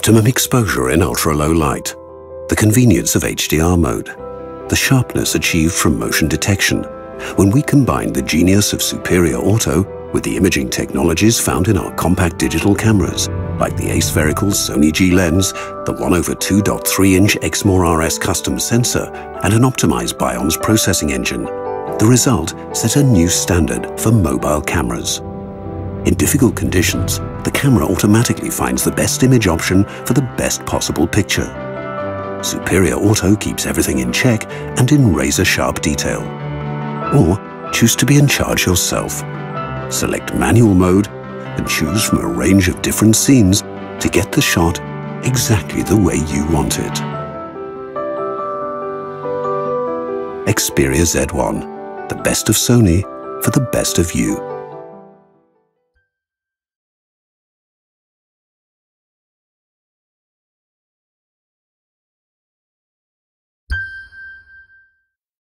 Optimum exposure in ultra-low light, the convenience of HDR mode, the sharpness achieved from motion detection. When we combine the genius of Superior Auto with the imaging technologies found in our compact digital cameras, like the aspherical Sony G lens, the 1/2.3-inch Exmor RS custom sensor, and an optimized Bionz processing engine, the result set a new standard for mobile cameras. In difficult conditions, the camera automatically finds the best image option for the best possible picture. Superior Auto keeps everything in check and in razor-sharp detail. Or choose to be in charge yourself. Select manual mode and choose from a range of different scenes to get the shot exactly the way you want it. Xperia Z1, the best of Sony for the best of you.